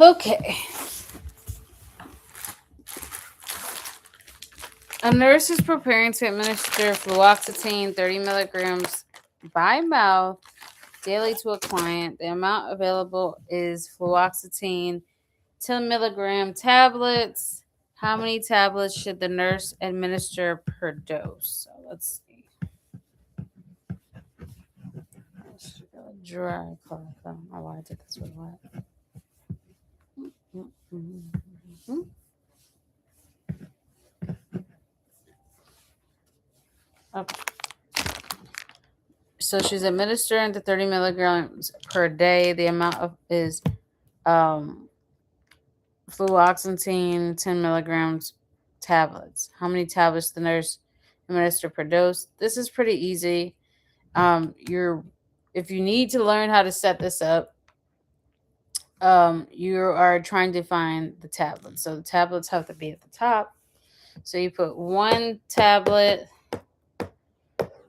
Okay. A nurse is preparing to administer fluoxetine 30 milligrams by mouth daily to a client. The amount available is fluoxetine 10 milligram tablets. How many tablets should the nurse administer per dose? So let's see. Dry cloth. I don't know why I did this with wet. Okay. So she's administering the 30 milligrams per day. The amount is fluoxetine 10 milligrams tablets. How many tablets the nurse administer per dose? This is pretty easy. If you need to learn how to set this up, you are trying to find the tablets. So the tablets have to be at the top. So you put 1 tablet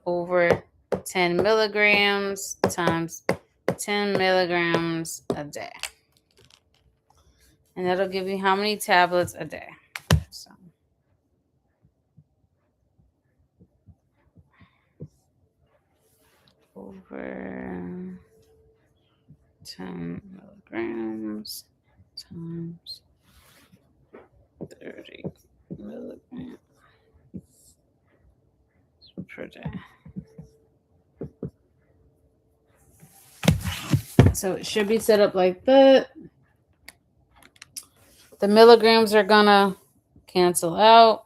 over 10 milligrams times 10 milligrams a day. And that'll give you how many tablets a day. So over 10 milligrams times 30 milligrams per day. So it should be set up like that. The milligrams are gonna cancel out.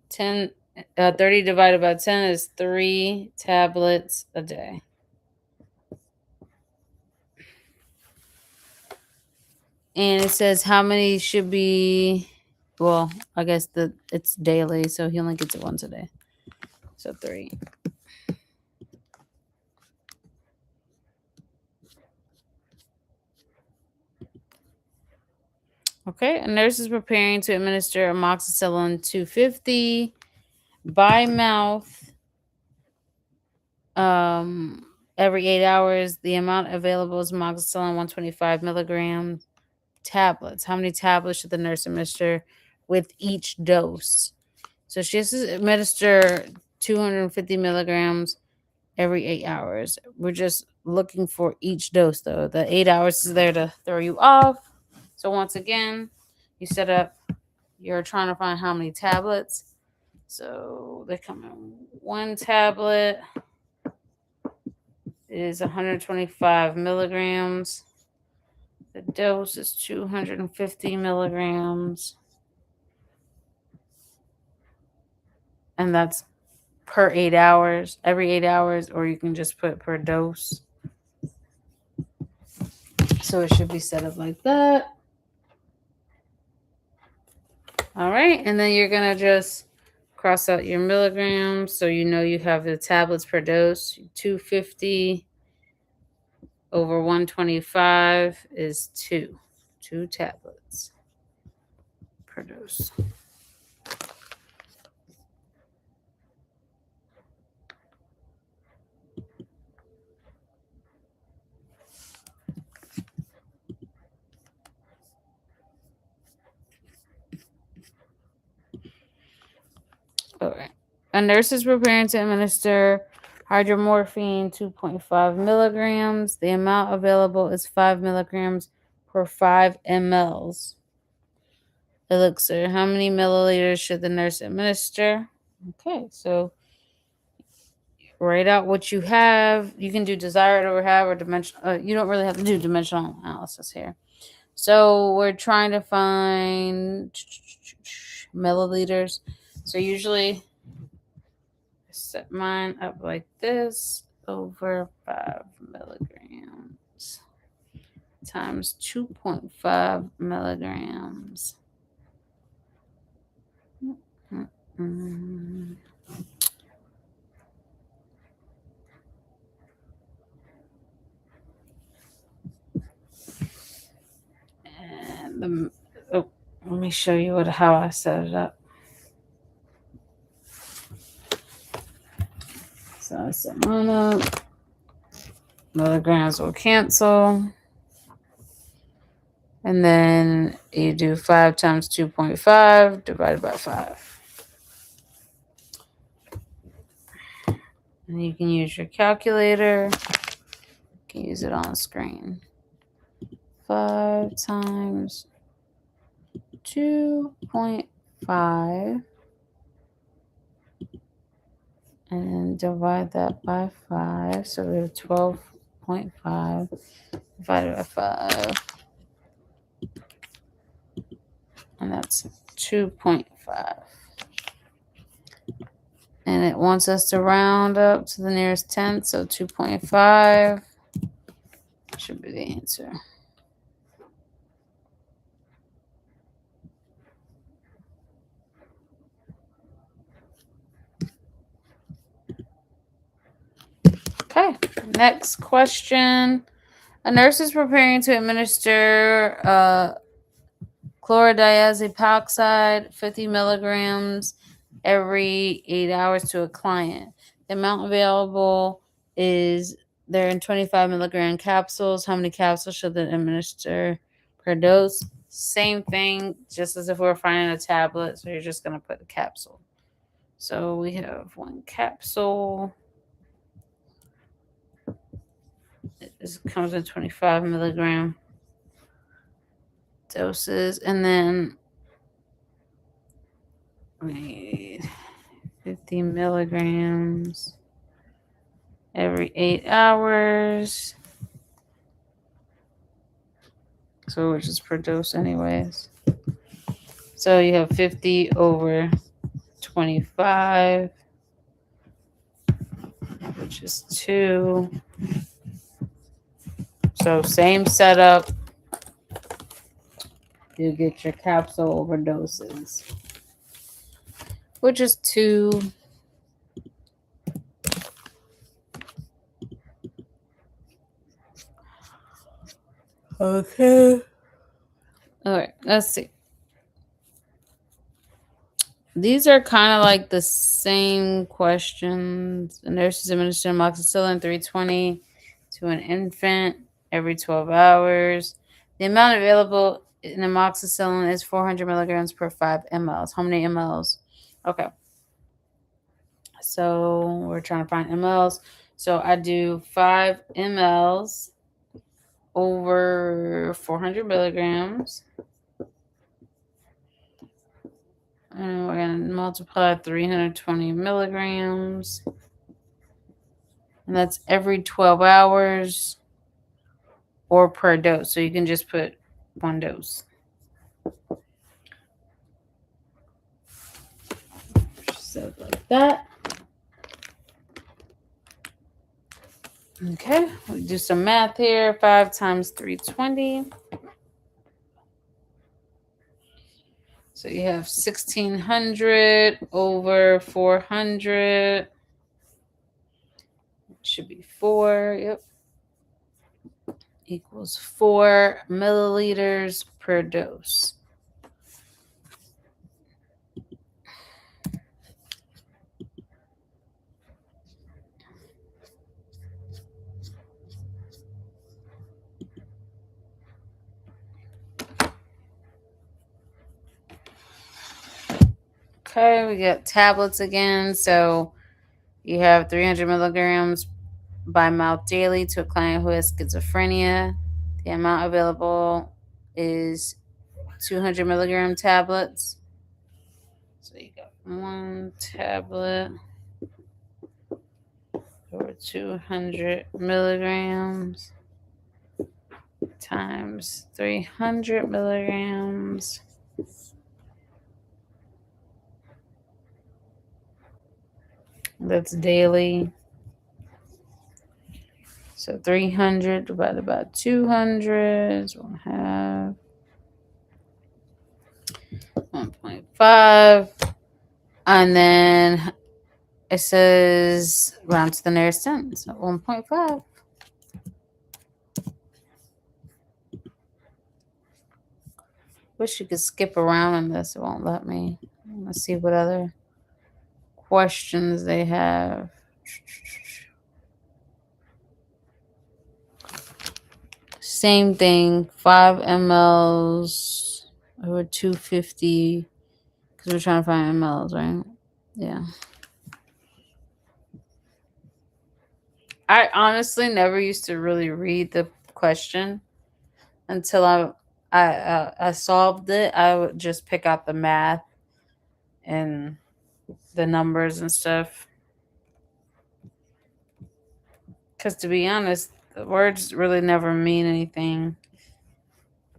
30 divided by 10 is 3 tablets a day. And it says how many should be, well, I guess it's daily, so he only gets it once a day. So 3. Okay, a nurse is preparing to administer amoxicillin 250 by mouth every 8 hours. The amount available is amoxicillin 125 milligrams tablets. How many tablets should the nurse administer with each dose? So she has to administer 250 milligrams every 8 hours. We're just looking for each dose, though. The 8 hours is there to throw you off. So once again, you set up, you're trying to find how many tablets. So they come in 1 tablet is 125 milligrams. The dose is 250 milligrams. And that's per 8 hours, every 8 hours, or you can just put per dose. So it should be set up like that. All right, and then you're going to just cross out your milligrams so you know you have the tablets per dose. 250 over 125 is 2 tablets per dose. All right. A nurse is preparing to administer hydromorphine 2.5 milligrams. The amount available is 5 milligrams per 5 mLs. Elixir. How many milliliters should the nurse administer? Okay, so write out what you have. You can do desired or have or dimensional. You don't really have to do dimensional analysis here. So we're trying to find milliliters. So usually set mine up like this, over 5 milligrams times 2.5 milligrams. And let me show you how I set it up. So I set mine up. Milligrams will cancel. And then you do 5 times 2.5 divided by 5. And you can use your calculator. You can use it on the screen. 5 times 2.5 and then divide that by 5. So we have 12.5 divided by 5. And that's 2.5. And it wants us to round up to the nearest tenth, so 2.5 should be the answer. Okay, next question. A nurse is preparing to administer chlorodiazepoxide 50 milligrams every 8 hours to a client. The amount available is they're in 25 milligram capsules. How many capsules should they administer per dose? Same thing, just as if we were finding a tablet. So you're just going to put a capsule. So we have 1 capsule. It comes in 25 milligram doses. And then we need 50 milligrams every 8 hours. So which is per dose anyways. So you have 50 over 25, which is 2. So same setup. You get your capsule overdoses, which is 2. Okay. All right, let's see. These are kind of like the same questions. The nurse is administering amoxicillin 320 to an infant every 12 hours. The amount available in amoxicillin is 400 milligrams per 5 mLs. How many mLs? Okay. So we're trying to find mLs. So I do 5 mLs over 400 milligrams. And we're going to multiply 320 milligrams. And that's every 12 hours or per dose. So you can just put 1 dose. So like that. Okay, we do some math here. 5 times 320. So you have 1600 over 400. Should be 4. Yep. Equals 4 milliliters per dose. Okay, we got tablets again. So you have 300 milligrams by mouth daily to a client who has schizophrenia. The amount available is 200 milligram tablets. So you got 1 tablet over 200 milligrams times 300 milligrams. That's daily. So 300 divided by 200 is 1/2. 1.5. And then it says round to the nearest 10. So 1.5. Wish you could skip around on this. It won't let me. Let's see what other questions they have. Same thing, 5 mLs over 250, because we're trying to find mLs, right? Yeah. I honestly never used to really read the question until I solved it. I would just pick out the math and the numbers and stuff. Because to be honest, the words really never mean anything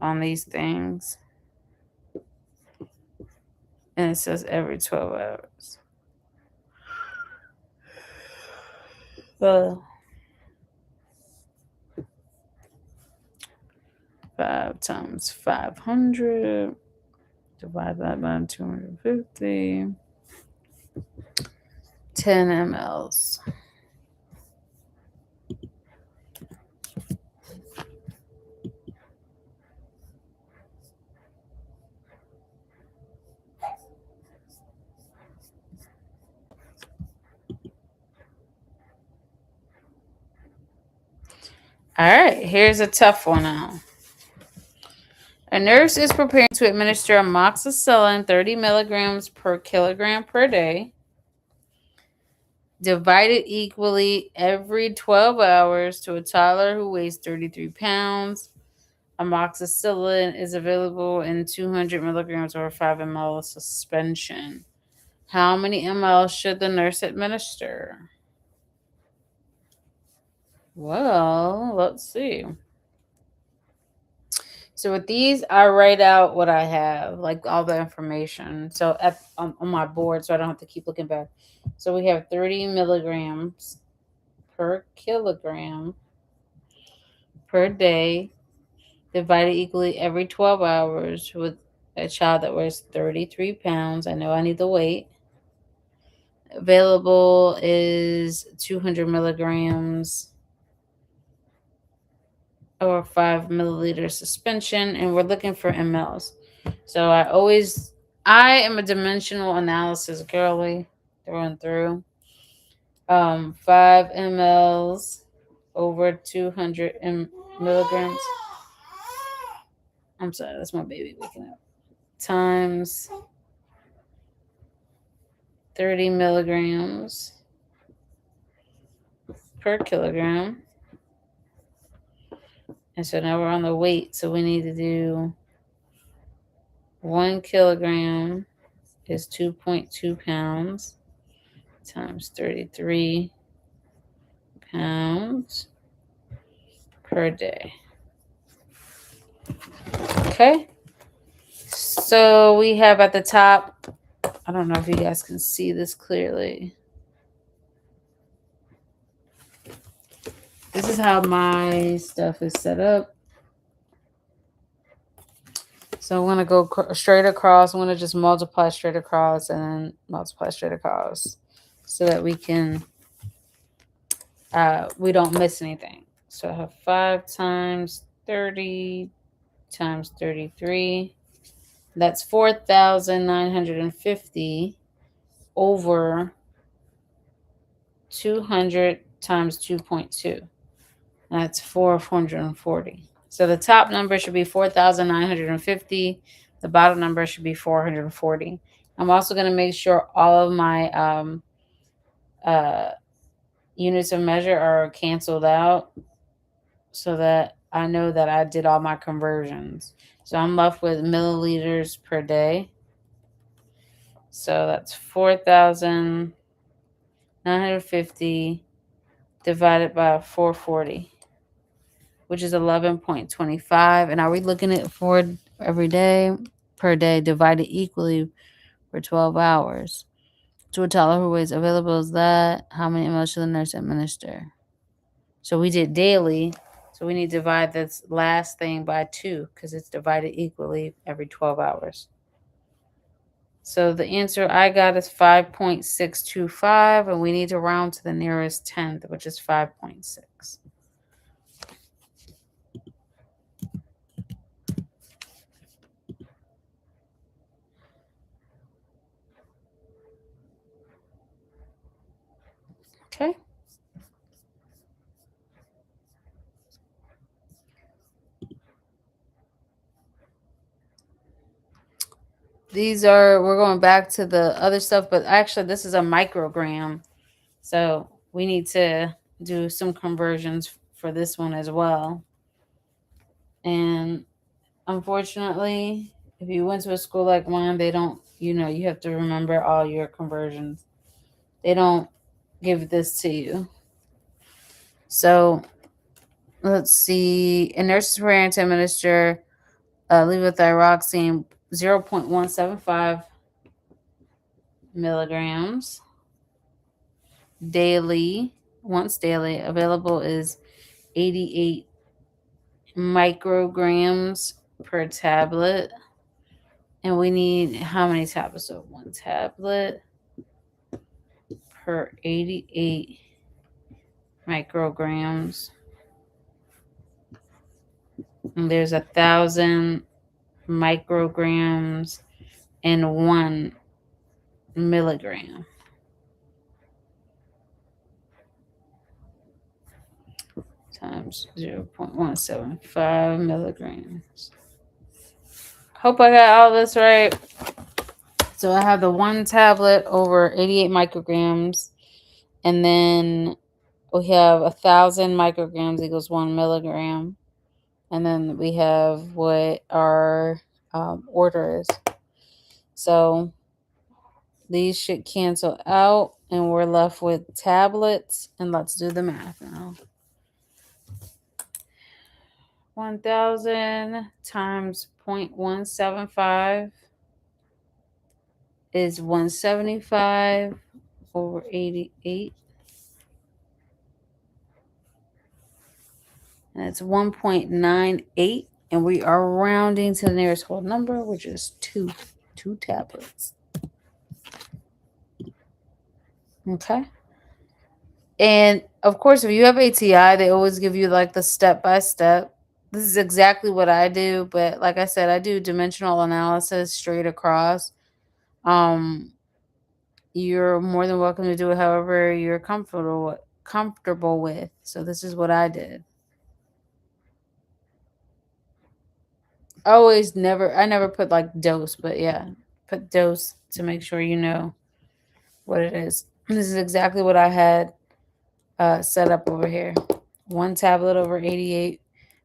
on these things. And it says every 12 hours. Well, 5 times 500. Divide that by 250. 10 mLs. All right, here's a tough one now. A nurse is preparing to administer amoxicillin 30 milligrams per kilogram per day, divided equally every 12 hours to a toddler who weighs 33 pounds. Amoxicillin is available in 200 milligrams or 5 ml suspension. How many ml should the nurse administer? Well, let's see. So with these, I write out what I have, like all the information. So on my board, so I don't have to keep looking back. So we have 30 milligrams per kilogram per day, divided equally every 12 hours with a child that weighs 33 pounds. I know I need the weight. Available is 200 milligrams or 5 milliliter suspension, and we're looking for mLs. So I am a dimensional analysis girly through and through. 5 mLs over 200 milligrams. I'm sorry, that's my baby waking up. Times 30 milligrams per kilogram. And so now we're on the weight. So we need to do 1 kilogram is 2.2 pounds times 33 pounds per day. Okay. So we have at the top, I don't know if you guys can see this clearly. This is how my stuff is set up. So I'm going to go straight across. I'm going to just multiply straight across and then multiply straight across so that we can, we don't miss anything. So I have 5 times 30 times 33. That's 4,950 over 200 times 2.2. That's 440. So the top number should be 4,950. The bottom number should be 440. I'm also going to make sure all of my units of measure are canceled out so that I know that I did all my conversions. So I'm left with milliliters per day. So that's 4,950 divided by 440, which is 11.25. And are we looking at for every day per day divided equally for 12 hours? To a toddler who weighs available is that. How many ml should the nurse administer? So we did daily. So we need to divide this last thing by 2 because it's divided equally every 12 hours. So the answer I got is 5.625, and we need to round to the nearest tenth, which is 5.6. Okay. we're going back to the other stuff, but actually this is a microgram. So we need to do some conversions for this one as well. And unfortunately, if you went to a school like mine, they don't, you have to remember all your conversions. They don't give this to you. So let's see. A nurse is preparing to administer levothyroxine 0.175 milligrams daily, once daily. Available is 88 micrograms per tablet. And we need how many tablets? So one tablet per 88 micrograms. And there's 1,000 micrograms in 1 milligram. Times 0.175 milligrams. Hope I got all this right. So I have the 1 tablet over 88 micrograms, and then we have 1,000 micrograms equals 1 milligram, and then we have what our order is. So these should cancel out, and we're left with tablets. And let's do the math now. 1,000 times 0.175 is 175 over 88. And it's 1.98. And we are rounding to the nearest whole number, which is 2 tablets. Okay. And of course, if you have ATI, they always give you like the step-by-step. This is exactly what I do, but like I said, I do dimensional analysis straight across. You're more than welcome to do it however you're comfortable with. So this is what I did. I never put like dose, but yeah, put dose to make sure you know what it is. This is exactly what I had set up over here. 1 tablet over 88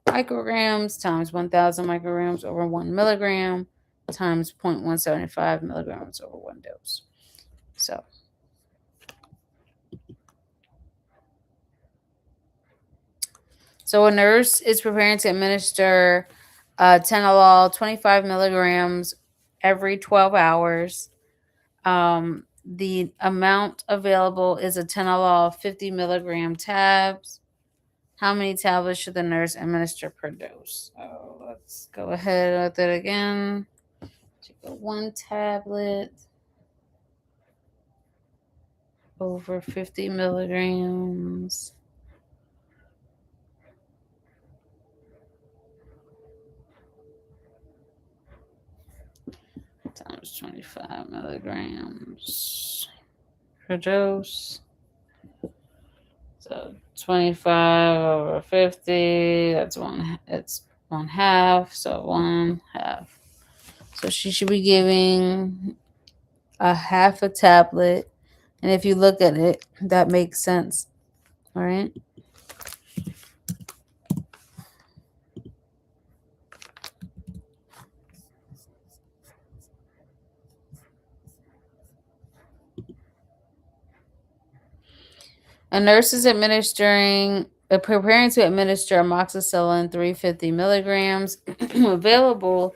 micrograms times 1,000 micrograms over 1 milligram times 0.175 milligrams over 1 dose. So a nurse is preparing to administer tenolol 25 milligrams every 12 hours. The amount available is a tenolol 50 milligram tabs. How many tablets should the nurse administer per dose? So let's go ahead with it again. Take a 1 tablet over 50 milligrams. Times 25 milligrams per dose. So 25 over 50, it's one half, so 1/2. So she should be giving a half a tablet. And if you look at it, that makes sense. All right. A nurse is preparing to administer amoxicillin 350 milligrams. Available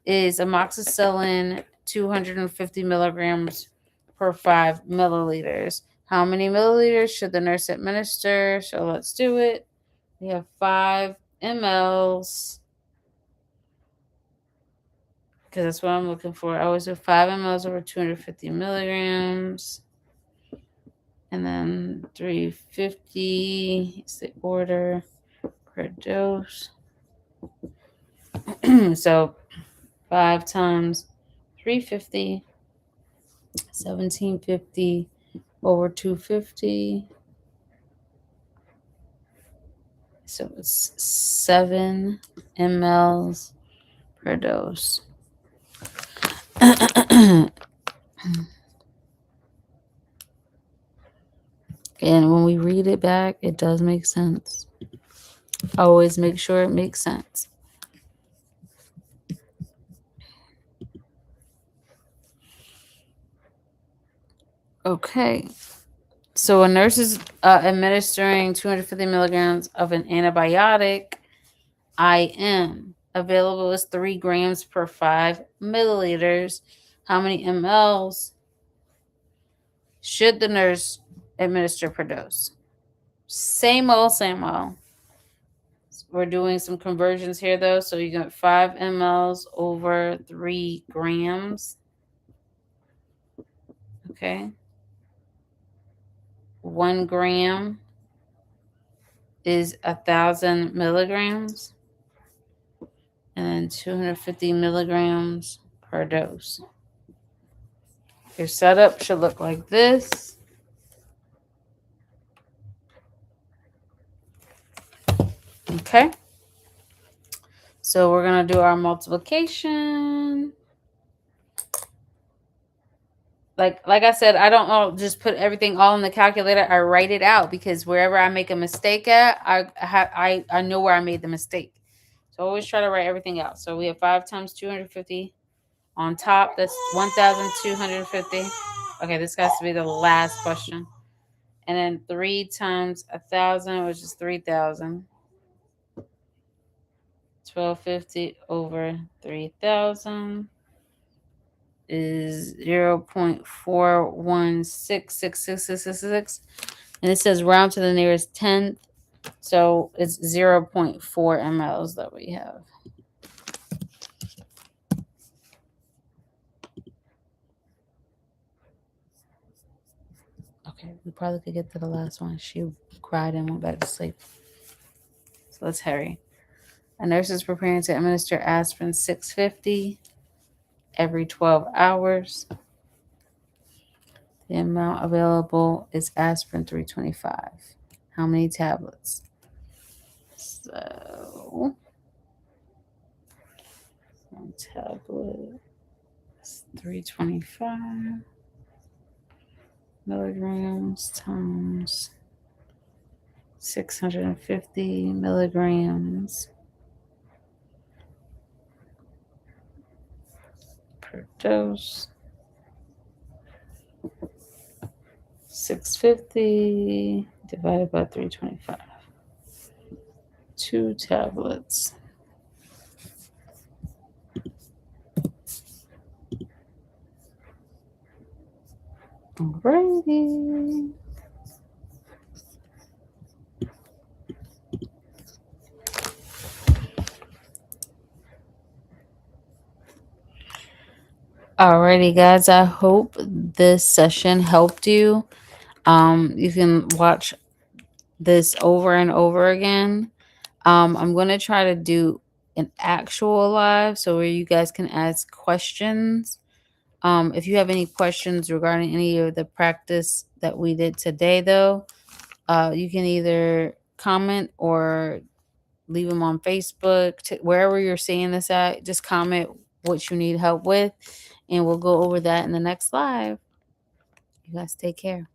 is amoxicillin 250 milligrams per 5 milliliters. How many milliliters should the nurse administer? So let's do it. We have 5 mLs. Because that's what I'm looking for. I always do 5 mLs over 250 milligrams. And then 350 is the order per dose. So 5 times 350, 1750 over 250. So it's 7 mLs per dose. And when we read it back, it does make sense. Always make sure it makes sense. Okay. So a nurse is administering 250 milligrams of an antibiotic IM. Available is 3 grams per 5 milliliters. How many mLs should the nurse administer per dose? Same old, same old. We're doing some conversions here though. So you got 5 mLs over 3 grams. Okay. 1 gram is 1,000 milligrams. And then 250 milligrams per dose. Your setup should look like this. Okay. So we're going to do our multiplication. Like I said, I don't just put everything all in the calculator. I write it out because wherever I make a mistake at, I know where I made the mistake. So always try to write everything out. So we have 5 times 250 on top. That's 1,250. Okay, this has to be the last question. And then 3 times 1,000, which is 3,000. 1,250 over 3,000 is 0.41666666. And it says round to the nearest tenth. So it's 0.4 mLs that we have. Okay, we probably could get to the last one. She cried and went back to sleep. So let's hurry. A nurse is preparing to administer aspirin 650 every 12 hours. The amount available is aspirin 325. How many tablets? So, 1 tablet is 325 milligrams times 650 milligrams per dose. 650 divided by 325. 2 tablets. Alrighty. Alrighty, guys. I hope this session helped you. You can watch this over and over again. I'm going to try to do an actual live so where you guys can ask questions. If you have any questions regarding any of the practice that we did today, though, you can either comment or leave them on Facebook, wherever you're seeing this at. Just comment what you need help with, and we'll go over that in the next live. You guys take care.